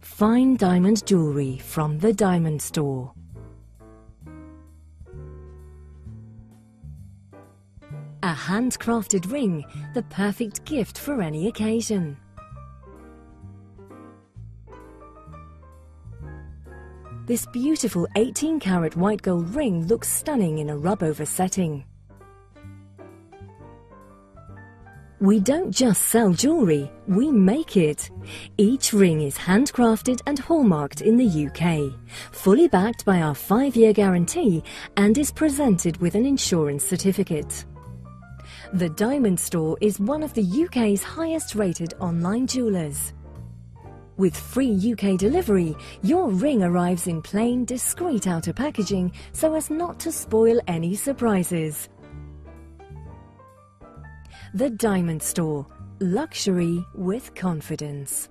Fine diamond jewellery from the Diamond Store. A handcrafted ring, the perfect gift for any occasion. This beautiful 18-carat white gold ring looks stunning in a Rubover setting. We don't just sell jewellery, we make it. Each ring is handcrafted and hallmarked in the UK, fully backed by our 5-year guarantee, and is presented with an insurance certificate. The Diamond Store is one of the UK's highest rated online jewellers. With free UK delivery, your ring arrives in plain, discreet outer packaging so as not to spoil any surprises. The Diamond Store. Luxury with confidence.